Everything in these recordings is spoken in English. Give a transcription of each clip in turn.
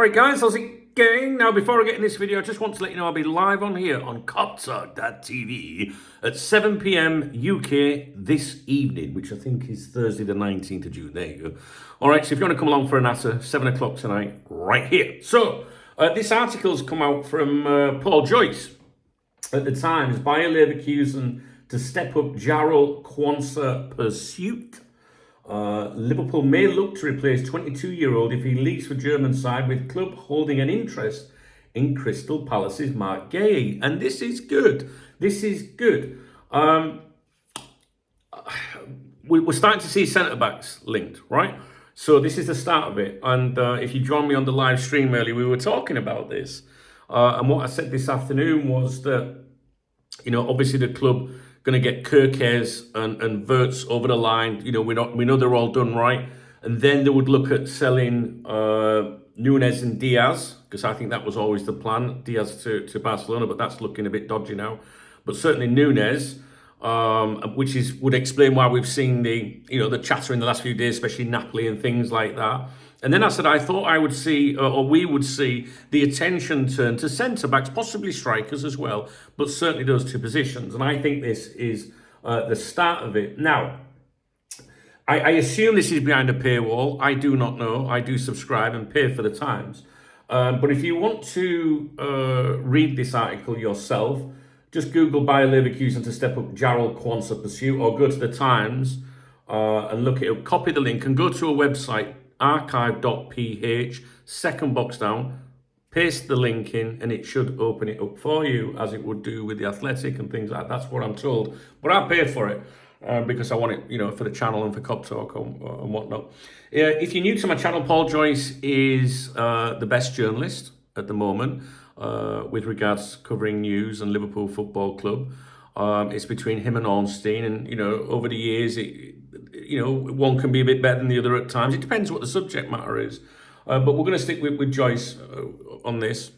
Alright guys, how's it going? Now before I get in this video, I just want to let you know I'll be live on here on CopTalk.tv at 7 p.m. UK this evening, which I think is Thursday the 19th of June. There you go. Alright, so if you want to come along for a natter, 7 o'clock tonight, right here. So, this article's come out from Paul Joyce at the Times. Bayer Leverkusen to step up Jarrell Quansah pursuit. Liverpool may look to replace 22-year-old if he leaves for German side, with club holding an interest in Crystal Palace's Marc Guéhi. And this is good. This is good. We're starting to see centre-backs linked, right? So this is the start of it. And if you joined me on the live stream earlier, we were talking about this. And what I said this afternoon was that, you know, obviously the club going to get Kirkes and Wirtz over the line. You know, we know they're all done right. And then they would look at selling Nunes and Diaz, because I think that was always the plan, Diaz to Barcelona, but that's looking a bit dodgy now. But certainly Nunes, which would explain why we've seen the chatter in the last few days, especially Napoli and things like that. And then I said I thought I would see, or we would see, the attention turn to centre-backs, possibly strikers as well, but certainly those two positions. And I think this is the start of it. Now, I assume this is behind a paywall. I do not know. I do subscribe and pay for the Times. But if you want to read this article yourself, just Google Bayer Leverkusen to step up Jarrell Quansah pursuit, or go to the Times and look it up. Copy the link and go to a website, archive.ph, second box down, paste the link in, and it should open it up for you, as it would do with the Athletic and things like that. That's what I'm told. But I paid for it because I want it, you know, for the channel and for Cop Talk and whatnot. If you're new to my channel, Paul Joyce is the best journalist at the moment with regards to covering news and Liverpool Football Club. It's between him and Ornstein, and you know, over the years, one can be a bit better than the other at times. It depends what the subject matter is. But we're going to stick with Joyce on this,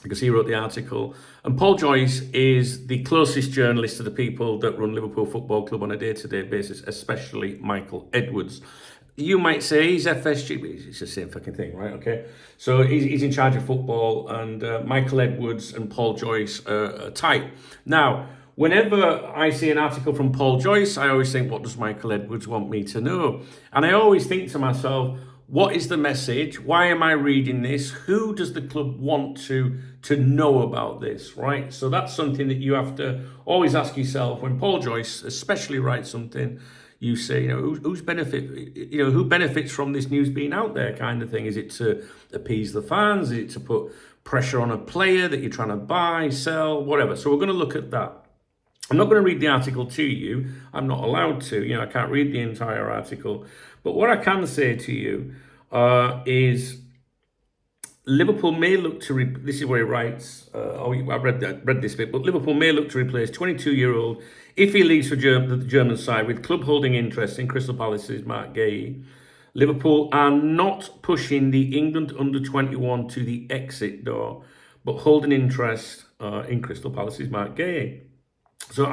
because he wrote the article. And Paul Joyce is the closest journalist to the people that run Liverpool Football Club on a day-to-day basis, especially Michael Edwards. You might say he's FSG, but it's the same fucking thing, right? Okay. So he's in charge of football, and Michael Edwards and Paul Joyce are tight. Now, whenever I see an article from Paul Joyce, I always think, what does Michael Edwards want me to know? And I always think to myself, what is the message? Why am I reading this? Who does the club want to know about this, right? So that's something that you have to always ask yourself when Paul Joyce especially writes something. You say, you know, who benefits from this news being out there, kind of thing? Is it to appease the fans? Is it to put pressure on a player that you're trying to buy, sell, whatever? So we're going to look at that. I'm not going to read the article to you. I'm not allowed to. You know, I can't read the entire article. But what I can say to you is Liverpool may look to... this is where he writes. I read this bit. But Liverpool may look to replace 22-year-old if he leaves for the German side, with club holding interest in Crystal Palace's Marc Guéhi. Liverpool are not pushing the England under-21 to the exit door, but holding interest in Crystal Palace's Marc Guéhi. So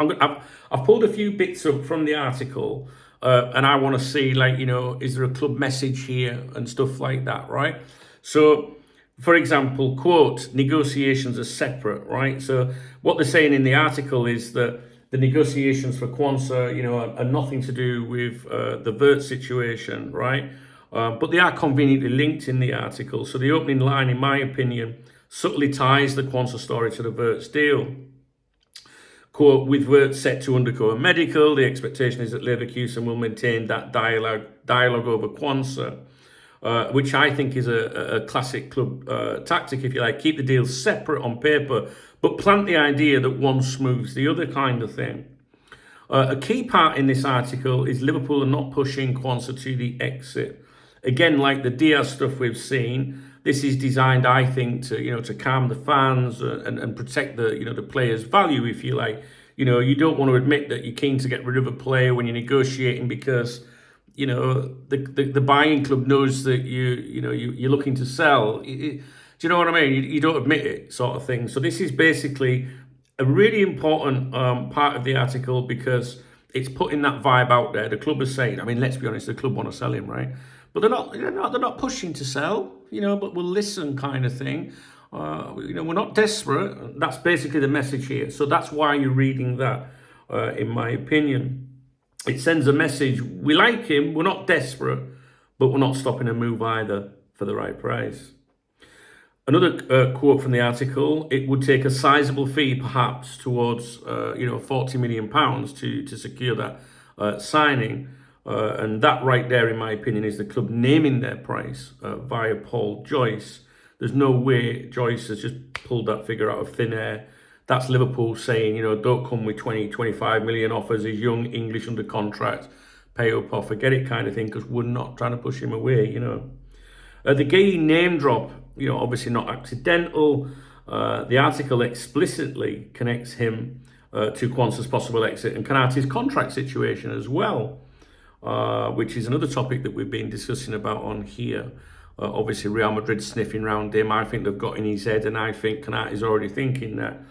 I've pulled a few bits up from the article, and I want to see, like, you know, is there a club message here and stuff like that, right? So, for example, quote, negotiations are separate, right? So what they're saying in the article is that the negotiations for Quansah, you know, are nothing to do with the Wirtz situation, right? But they are conveniently linked in the article. So the opening line, in my opinion, subtly ties the Quansah story to the Wirtz deal. Quote, with Wirtz set to undergo a medical, the expectation is that Leverkusen will maintain that dialogue over Quansah, which I think is a classic club tactic, if you like. Keep the deals separate on paper, but plant the idea that one smooths the other, kind of thing. A key part in this article is Liverpool are not pushing Quansah to the exit. Again, like the Diaz stuff we've seen, this is designed, I think, to calm the fans and protect the player's value, if you like. You know, you don't want to admit that you're keen to get rid of a player when you're negotiating because, you know, the buying club knows that you're looking to sell. Do you know what I mean? You don't admit it, sort of thing. So this is basically a really important part of the article, because it's putting that vibe out there. The club is saying, I mean, let's be honest, the club want to sell him, right? But they're not pushing to sell. but we'll listen kind of thing. We're not desperate. That's basically the message here. So that's why you're reading that, in my opinion. It sends a message. We like him. We're not desperate, but we're not stopping a move either for the right price. Another quote from the article: it would take a sizable fee, perhaps towards £40 million to secure that signing, and that right there, in my opinion, is the club naming their price via Paul Joyce. There's no way Joyce has just pulled that figure out of thin air. That's Liverpool saying, don't come with 25 million offers. He's young, English, under contract, pay up or forget it kind of thing, because we're not trying to push him away. The Guéhi name drop, obviously not accidental. The article explicitly connects him to Quansah's possible exit and Konaté's contract situation as well, which is another topic that we've been discussing about on here. Obviously, Real Madrid sniffing round him. I think they've got in his head, and I think Konaté's already thinking that.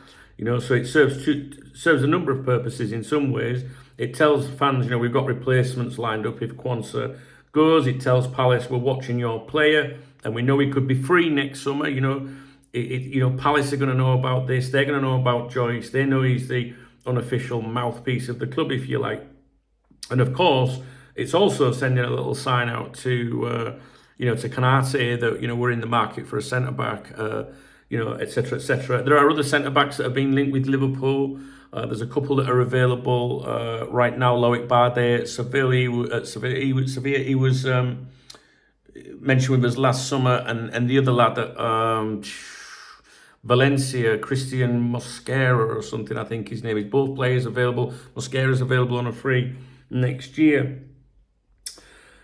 So it serves a number of purposes in some ways. It tells fans, we've got replacements lined up if Quansah goes. It tells Palace, we're watching your player, and we know he could be free next summer. Palace are going to know about this. They're going to know about Joyce. They know he's the unofficial mouthpiece of the club, if you like. And of course, it's also sending a little sign out to Konaté that, we're in the market for a centre-back, etc., etc. There are other centre-backs that have been linked with Liverpool. There's a couple that are available right now. Loic Bardet at Sevilla, he was mentioned with us last summer, and the other lad at Valencia, Christian Mosquera or something, I think his name is. Both players available. Mosquera's available on a free next year.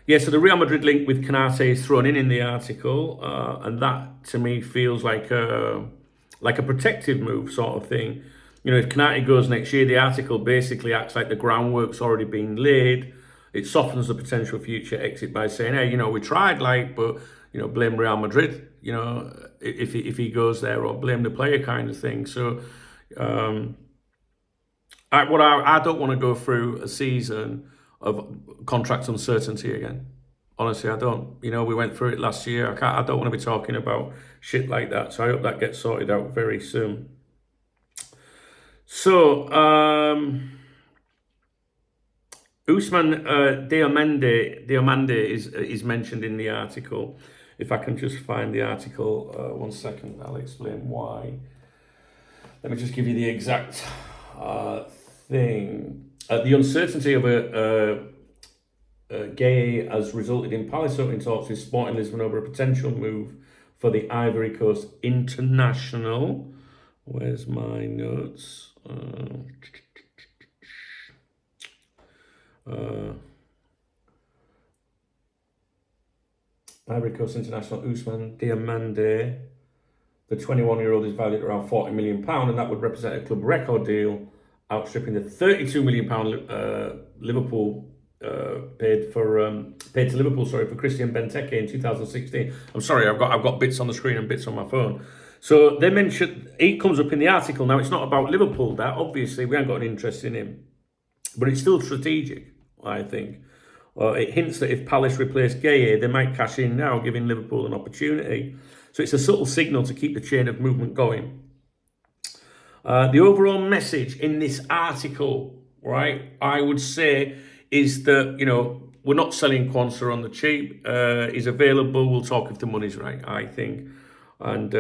Yeah, so the Real Madrid link with Konaté is thrown in the article, and that to me feels like a protective move sort of thing. If Konaté goes next year, the article basically acts like the groundwork's already been laid. It softens the potential future exit by saying, hey, we tried, but blame Real Madrid, if he goes there, or blame the player kind of thing. So I don't want to go through a season of contract uncertainty again. Honestly, I don't. We went through it last year. I don't want to be talking about shit like that. So I hope that gets sorted out very soon. So Ousmane Diomande is mentioned in the article. If I can just find the article, 1 second, I'll explain why. Let me just give you the exact thing. The uncertainty of Guéhi has resulted in Palace opening talks with Sporting Lisbon over a potential move for the Ivory Coast international. Where's my notes? Ivory Coast international Ousmane Diomande. The 21-year-old is valued at around £40 million, and that would represent a club record deal, outstripping the £32 million Liverpool paid to Liverpool for Christian Benteke in 2016. I'm sorry, I've got bits on the screen and bits on my phone. So they mentioned, it comes up in the article. Now, it's not about Liverpool, that obviously we haven't got an interest in him, but it's still strategic, I think. It hints that if Palace replace Guéhi, they might cash in now, giving Liverpool an opportunity. So it's a subtle signal to keep the chain of movement going. The overall message in this article, right, I would say, is that, we're not selling Quansah on the cheap. He's available. We'll talk if the money's right, I think. And,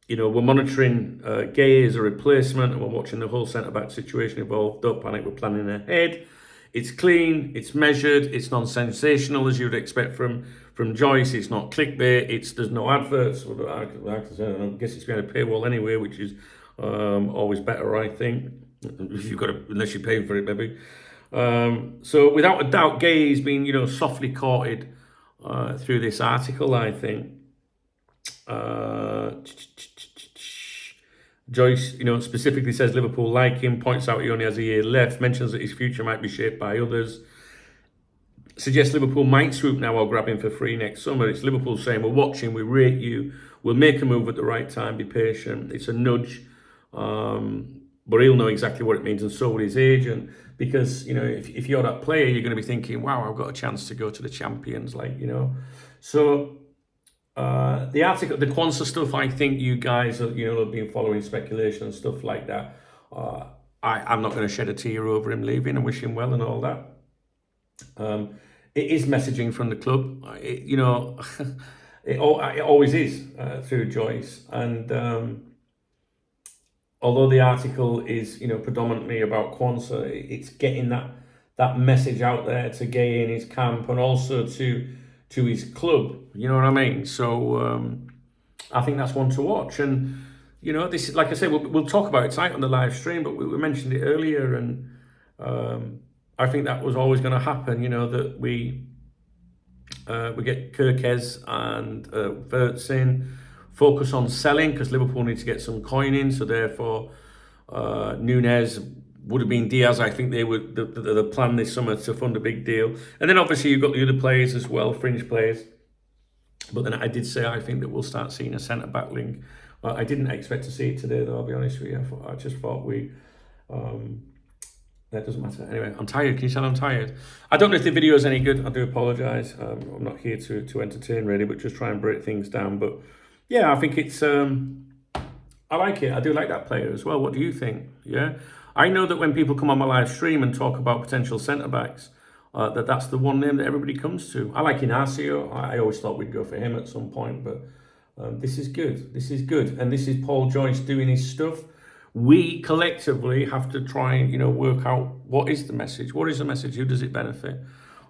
we're monitoring Guéhi as a replacement, and we're watching the whole centre-back situation evolve. Don't panic, we're planning ahead. It's clean, it's measured, it's non-sensational, as you would expect from Joyce. It's not clickbait, there's no adverts. I guess it's behind a paywall anyway, which is always better, I think, unless you're paying for it, maybe. So without a doubt, Guéhi's been, softly courted through this article, I think. Joyce, specifically says Liverpool like him, points out he only has a year left, mentions that his future might be shaped by others, suggests Liverpool might swoop now or grab him for free next summer. It's Liverpool saying, we're watching, we rate you, we'll make a move at the right time, be patient. It's a nudge, but he'll know exactly what it means, and so will his agent. Because, if you're that player, you're going to be thinking, wow, I've got a chance to go to the champions, So The article, the Kwanzaa stuff, I think you guys have, have been following speculation and stuff like that. I'm not going to shed a tear over him leaving and wish him well and all that. It is messaging from the club. It always is through Joyce. And although the article is, predominantly about Kwanzaa, it's getting that message out there to Guéhi in his camp and also to his club. You know what I mean? So I think that's one to watch. And this is, like I said, we'll talk about it tonight on the live stream, but we mentioned it earlier, and I think that was always going to happen. That we get Kirkez and Verts in, focus on selling because Liverpool need to get some coin in. So therefore, Nunez would have been Diaz. I think they would the plan this summer to fund a big deal, and then obviously you've got the other players as well, fringe players. But then I did say I think that we'll start seeing a centre back link. I didn't expect to see it today, though. I'll be honest with you. I just thought that doesn't matter. Anyway, I'm tired. Can you tell I'm tired? I don't know if the video is any good. I do apologise. I'm not here to entertain really, but just try and break things down. But yeah, I think it's I like it. I do like that player as well. What do you think? Yeah, I know that when people come on my live stream and talk about potential centre backs, that's the one name that everybody comes to. I like Inacio. I always thought we'd go for him at some point, but this is good. This is good, and this is Paul Joyce doing his stuff. We collectively have to try and work out what is the message. What is the message? Who does it benefit?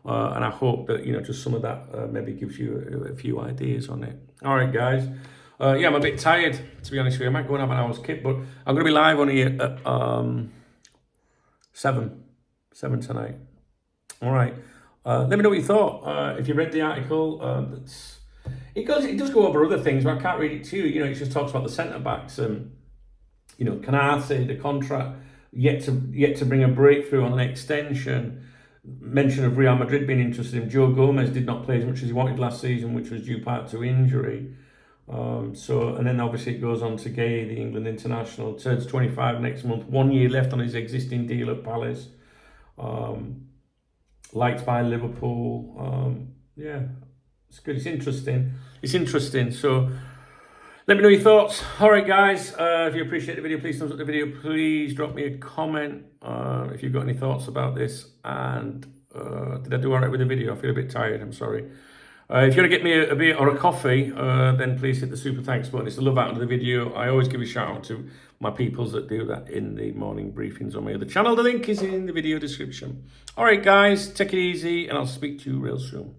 And I hope that just some of that maybe gives you a few ideas on it. All right, guys. Yeah, I'm a bit tired, to be honest with you. I might go and have an hour's kip, but I'm going to be live on here at 7 tonight. All right. Let me know what you thought. If you read the article, it does go over other things, but I can't read it to you. It just talks about the centre backs and Canate, the contract yet to bring a breakthrough on an extension. Mention of Real Madrid being interested in Joe Gomez did not play as much as he wanted last season, which was due part to injury. And then obviously it goes on to Guéhi, the England international, turns 25 next month. 1 year left on his existing deal at Palace. Liked by Liverpool. Yeah, it's good. It's interesting. So let me know your thoughts. All right, guys. If you appreciate the video, please thumbs up the video. Please drop me a comment if you've got any thoughts about this. And did I do all right with the video? I feel a bit tired. I'm sorry. If you want to get me a beer or a coffee, then please hit the super thanks button. It's the love out of the video. I always give a shout out to my peoples that do that in the morning briefings on my other channel. The link is in the video description. All right, guys, take it easy, and I'll speak to you real soon.